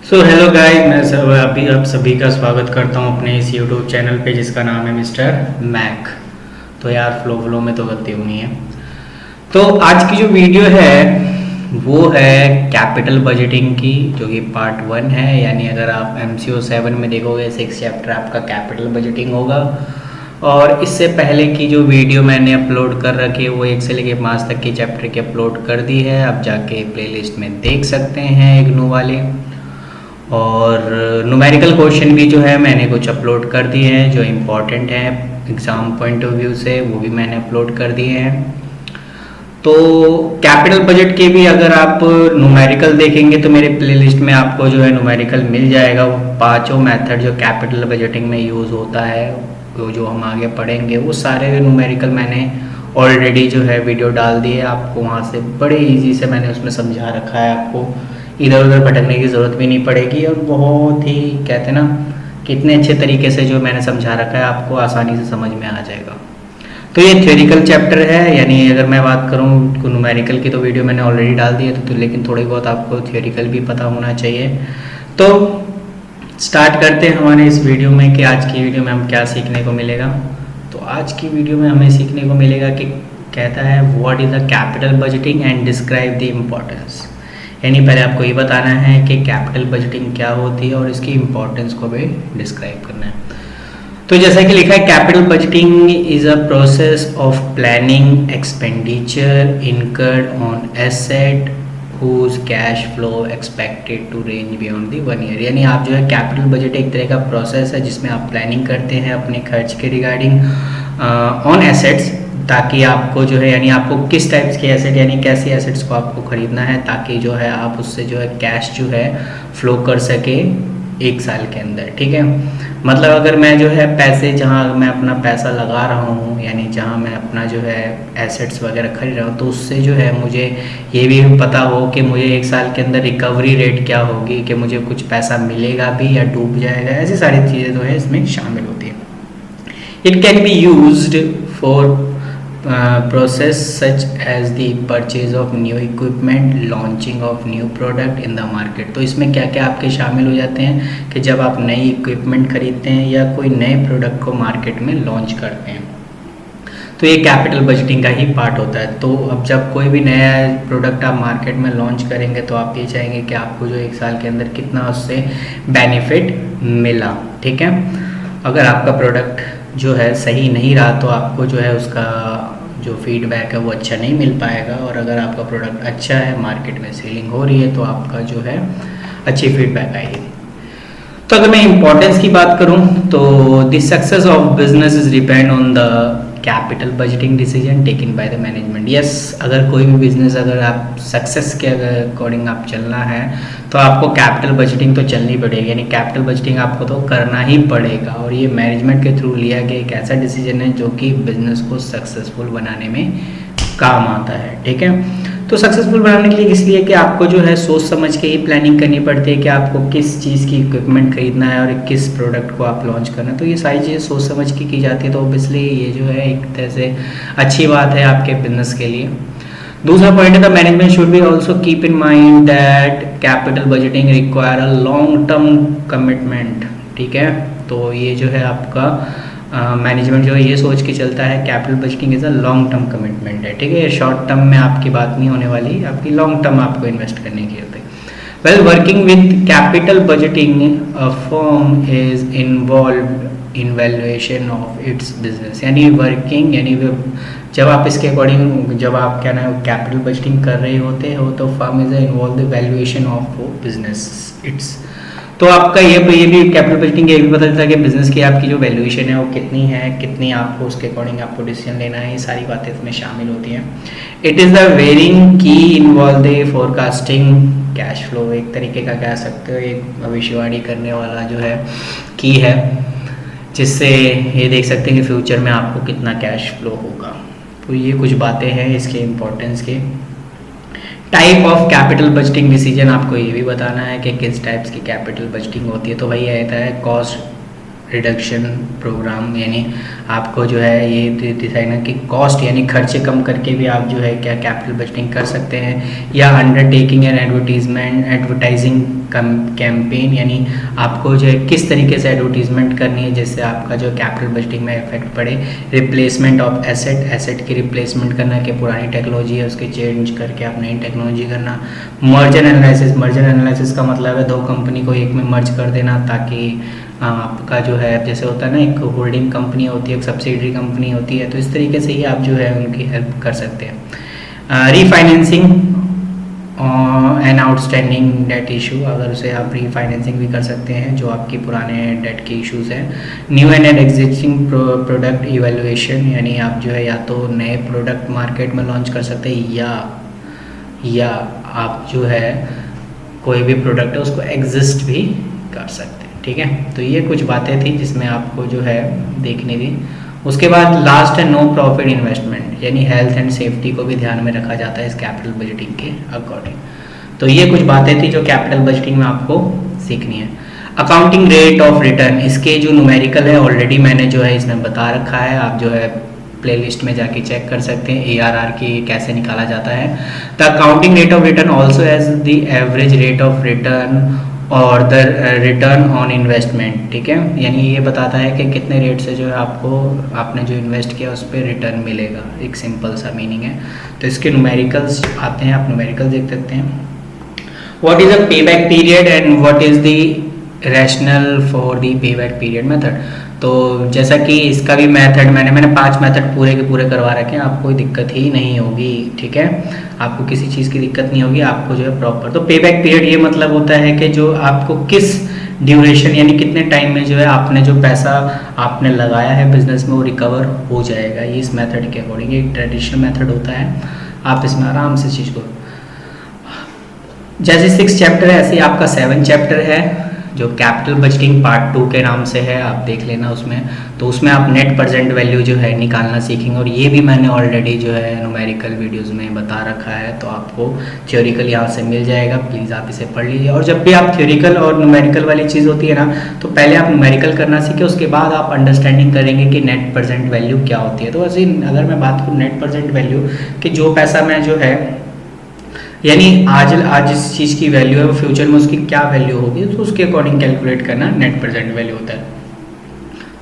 So hello guys, मैं सब अभी आप सभी का स्वागत करता हूं अपने इस यूट्यूब चैनल पे जिसका नाम है मिस्टर मैक। तो यार फ्लो फ्लो में तो गलती होनी है। तो आज की जो वीडियो है वो है कैपिटल बजटिंग की, जो कि पार्ट 1 है। यानी अगर आप MCO 7 में देखोगे 6 चैप्टर आपका कैपिटल बजटिंग होगा। और इससे पहले की जो वीडियो मैंने अपलोड कर रखी है वो 1 से लेकर 5 तक की चैप्टर की अपलोड कर दी है। आप जाके प्लेलिस्ट में देख सकते हैं इग्नू वाले। और न्यूमेरिकल क्वेश्चन भी जो है मैंने कुछ अपलोड कर दिए हैं जो इम्पोर्टेंट हैं एग्ज़ाम पॉइंट ऑफ व्यू से, वो भी मैंने अपलोड कर दिए हैं। तो कैपिटल बजट के भी अगर आप न्यूमेरिकल देखेंगे तो मेरे प्लेलिस्ट में आपको जो है न्यूमेरिकल मिल जाएगा। वो पांचों मेथड जो कैपिटल बजटिंग में यूज़ होता है वो जो हम आगे पढ़ेंगे वो सारे न्यूमेरिकल मैंने ऑलरेडी जो है वीडियो डाल दी है। आपको वहाँ से बड़े इजी से मैंने उसमें समझा रखा है, आपको इधर उधर भटकने की ज़रूरत भी नहीं पड़ेगी। और बहुत ही कहते हैं ना कितने अच्छे तरीके से जो मैंने समझा रखा है आपको आसानी से समझ में आ जाएगा। तो ये थ्योरिकल चैप्टर है, यानी अगर मैं बात करूँ न्यूमेरिकल की तो वीडियो मैंने ऑलरेडी डाल दी है, तो लेकिन थोड़ी बहुत आपको थ्योरिकल भी पता होना चाहिए। तो स्टार्ट करते हैं हमारे इस वीडियो में कि आज की वीडियो में हम क्या सीखने को मिलेगा। तो आज की वीडियो में हमें सीखने को मिलेगा कि कहता है what is the capital budgeting and describe the importance. यानी पहले आपको ये बताना है कि कैपिटल बजटिंग क्या होती है और इसकी इम्पोर्टेंस को भी डिस्क्राइब करना है। तो जैसा कि लिखा है, capital budgeting is a process of planning expenditure incurred on asset whose cash flow expected to range beyond the 1 year. यानी आप जो है कैपिटल बजट एक तरह का प्रोसेस है जिसमें आप प्लानिंग करते हैं अपने खर्च के रिगार्डिंग ऑन एसेट्स, ताकि आपको जो है यानी आपको किस टाइप्स के एसेट यानी कैसे एसेट्स को आपको खरीदना है ताकि जो है आप उससे जो है कैश जो है फ्लो कर सके 1 साल के अंदर। ठीक है, मतलब अगर मैं जो है पैसे जहाँ मैं अपना पैसा लगा रहा हूँ यानी जहाँ मैं अपना जो है एसेट्स वगैरह खरीद रहा हूँ तो उससे जो है मुझे ये भी पता हो कि मुझे 1 साल के अंदर रिकवरी रेट क्या होगी, कि मुझे कुछ पैसा मिलेगा भी या डूब जाएगा। ऐसी सारी चीज़ें जो है इसमें शामिल होती है। It can be used for process such as the purchase of new equipment, launching of new product in the market। तो इसमें क्या क्या आपके शामिल हो जाते हैं कि जब आप नई इक्विपमेंट खरीदते हैं या कोई नए प्रोडक्ट को मार्केट में लॉन्च करते हैं तो ये कैपिटल बजटिंग का ही पार्ट होता है। तो अब जब कोई भी नया प्रोडक्ट आप मार्केट में लॉन्च करेंगे तो आप ये चाहेंगे कि आपको जो 1 साल के अंदर कितना उससे बेनिफिट मिला। ठीक है, अगर आपका प्रोडक्ट जो है सही नहीं रहा तो आपको जो है उसका जो फीडबैक है वो अच्छा नहीं मिल पाएगा, और अगर आपका प्रोडक्ट अच्छा है मार्केट में सेलिंग हो रही है तो आपका जो है अच्छी फीडबैक आएगी। तो अगर मैं इम्पोर्टेंस की बात करूं तो the success of business is depend on the capital budgeting decision taken by the management. Yes, अगर कोई भी बिजनेस अगर आप सक्सेस के अकॉर्डिंग आप चलना है तो आपको कैपिटल बजटिंग तो चलनी पड़ेगी, यानी कैपिटल बजटिंग आपको तो करना ही पड़ेगा। और ये मैनेजमेंट के थ्रू लिया गया एक ऐसा डिसीजन है जो कि बिजनेस को सक्सेसफुल बनाने में काम आता है। ठीक है, तो सक्सेसफुल बनाने के लिए इसलिए कि आपको जो है सोच समझ के ही प्लानिंग करनी पड़ती है कि आपको किस चीज़ की इक्विपमेंट खरीदना है और किस प्रोडक्ट को आप लॉन्च करना है। तो ये सारी चीज़ें सोच समझ के की जाती है, तो ऑब्वियसली ये जो है एक तरह से अच्छी बात है आपके बिजनेस के लिए। दूसरा पॉइंट है the management should be also keep in mind that capital budgeting require a long term commitment. ठीक है, तो ये जो है आपका मैनेजमेंट जो है ये सोच के चलता है capital budgeting is a long term commitment है। ठीक है, शॉर्ट टर्म में आपकी बात नहीं होने वाली, आपकी लॉन्ग टर्म आपको इन्वेस्ट करने की होती है। Well, working with capital budgeting a firm is involve in valuation of its business. यानी वर्किंग यानी जब आप इसके अकॉर्डिंग जब आप क्या ना कैपिटल बजटिंग कर रहे होते हो तो firm is involve the valuation of business it's. तो आपका ये भी कैपिटल बजटिंग ये भी पता चलता है कि बिजनेस की आपकी जो वैल्यूएशन है वो कितनी है, कितनी आपको उसके अकॉर्डिंग आपको डिसीजन लेना है, ये सारी बातें इसमें शामिल होती हैं। इट इज़ द वेरिंग की involve the forecasting cash flow. एक तरीके का कह सकते हो एक भविष्यवाणी करने वाला जो है की है, जिससे ये देख सकते हैं कि फ्यूचर में आपको कितना कैश फ्लो होगा। तो ये कुछ बातें हैं इसके इम्पोर्टेंस के। Type of capital budgeting decision आपको ये भी बताना है कि किस टाइप्स की कैपिटल बजटिंग होती है। तो वही रहता है कॉस्ट रिडक्शन प्रोग्राम, यानी आपको जो है ये डिज़ाइनर की कॉस्ट यानी खर्चे कम करके भी आप जो है क्या कैपिटल बजटिंग कर सकते हैं। या अंडरटेकिंग एन एडवर्टाइजिंग कैंपेन, यानी आपको जो है किस तरीके से एडवर्टीजमेंट करनी है जिससे आपका जो कैपिटल बजटिंग में इफेक्ट पड़े। रिप्लेसमेंट ऑफ एसेट की रिप्लेसमेंट करना, कि पुरानी टेक्नोलॉजी है उसके चेंज करके आप नई टेक्नोलॉजी करना। मर्जर एनालिसिस का मतलब है दो कंपनी को एक में मर्ज कर देना, ताकि आपका जो है जैसे होता है ना, एक होल्डिंग कंपनी होती है, एक सब्सिडरी कंपनी होती है, तो इस तरीके से ही आप जो है उनकी हेल्प कर सकते हैं। Refinancing an outstanding date issue, अगर उसे आप रीफाइनेंसिंग भी कर सकते हैं जो आपकी पुराने डेट के इश्यूज हैं। New and existing product evaluation, यानी आप जो है या तो नए प्रोडक्ट मार्केट में लॉन्च कर सकते हैं या आप जो है कोई भी प्रोडक्ट है उसको एग्जिस्ट भी कर सकते हैं। ठीक है, तो ये कुछ बातें थी जिसमें आपको जो है देखनी थी। उसके बाद लास्ट है नो प्रॉफिट इन्वेस्टमेंट, यानी हेल्थ एंड सेफ्टी को भी ध्यान में रखा जाता है इस कैपिटल बजटिंग के अकॉर्डिंग। तो ये कुछ बातें थी जो कैपिटल बजटिंग में आपको सीखनी है। अकाउंटिंग रेट ऑफ रिटर्न, इसके जो न्यूमेरिकल है ऑलरेडी मैंने जो है इसमें बता रखा है, आप जो है प्लेलिस्ट में जाके चेक कर सकते हैं ARR की कैसे निकाला जाता है। The accounting rate of return also has the average rate of return और द रिटर्न ऑन इन्वेस्टमेंट। ठीक है, यानी ये बताता है कि कितने रेट से जो है आपको आपने जो इन्वेस्ट किया उस पर रिटर्न मिलेगा, एक सिंपल सा मीनिंग है। तो इसके न्यूमेरिकल्स आते हैं, आप न्यूमेरिकल देख सकते हैं। व्हाट इज अ पे back period and what is the rational for the pay back period method. तो जैसा कि इसका भी मेथड मैंने 5 मेथड पूरे के पूरे करवा रखे हैं, आपको कोई दिक्कत ही नहीं होगी। ठीक है, आपको किसी चीज़ की दिक्कत नहीं होगी, आपको जो है प्रॉपर। तो पे बैक पीरियड ये मतलब होता है कि जो आपको किस ड्यूरेशन यानी कितने टाइम में जो है आपने जो पैसा आपने लगाया है बिजनेस में वो रिकवर हो जाएगा। ये इस मेथड के अकॉर्डिंग एक ट्रेडिशनल मेथड होता है, आप इसमें आराम से चीज़ को, जैसे 6 चैप्टर है ऐसे ही आपका 7 चैप्टर है जो कैपिटल बजटिंग पार्ट 2 के नाम से है, आप देख लेना उसमें। तो उसमें आप नेट प्रेजेंट वैल्यू जो है निकालना सीखेंगे, और ये भी मैंने ऑलरेडी जो है न्यूमेरिकल वीडियोस में बता रखा है, तो आपको थ्योरिकल यहाँ से मिल जाएगा, प्लीज़ आप इसे पढ़ लीजिए। और जब भी आप थ्योरिकल और न्यूमेरिकल वाली चीज़ होती है ना, तो पहले आप न्यूमेरिकल करना सीखें, उसके बाद आप अंडरस्टैंडिंग करेंगे कि नेट प्रेजेंट वैल्यू क्या होती है। तो वैसे अगर मैं बात करूँ नेट प्रेजेंट वैल्यू कि जो पैसा मैं जो है यानी आज इस चीज़ की वैल्यू है वो फ्यूचर में उसकी क्या वैल्यू होगी, तो उसके अकॉर्डिंग कैलकुलेट करना नेट प्रेजेंट वैल्यू होता है।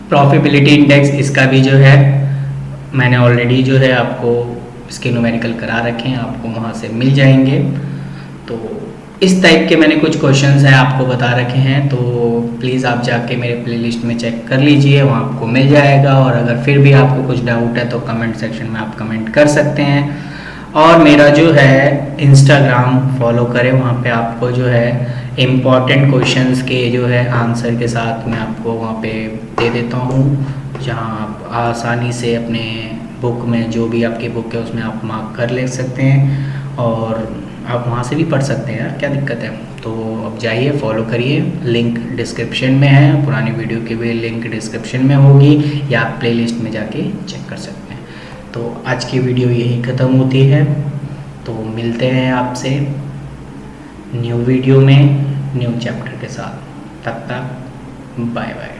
प्रॉफिटेबिलिटी इंडेक्स, इसका भी जो है मैंने ऑलरेडी जो है आपको इसके न्यूमेरिकल करा रखे हैं, आपको वहाँ से मिल जाएंगे। तो इस टाइप के मैंने कुछ क्वेश्चंस हैं आपको बता रखे हैं, तो प्लीज़ आप जाके मेरे प्लेलिस्ट में चेक कर लीजिए, वहाँ आपको मिल जाएगा। और अगर फिर भी आपको कुछ डाउट है तो कमेंट सेक्शन में आप कमेंट कर सकते हैं। और मेरा जो है इंस्टाग्राम फॉलो करें, वहाँ पे आपको जो है इम्पॉर्टेंट क्वेश्चंस के जो है आंसर के साथ मैं आपको वहाँ पे दे देता हूँ, जहाँ आप आसानी से अपने बुक में जो भी आपकी बुक है उसमें आप मार्क कर ले सकते हैं, और आप वहाँ से भी पढ़ सकते हैं यार, क्या दिक्कत है। तो अब जाइए फॉलो करिए, लिंक डिस्क्रिप्शन में है, पुरानी वीडियो की भी लिंक डिस्क्रिप्शन में होगी, या आप प्लेलिस्ट में जाके चेक कर सकते हैं। तो आज की वीडियो यही ख़त्म होती है, तो मिलते हैं आपसे न्यू वीडियो में न्यू चैप्टर के साथ, तब तक बाय बाय।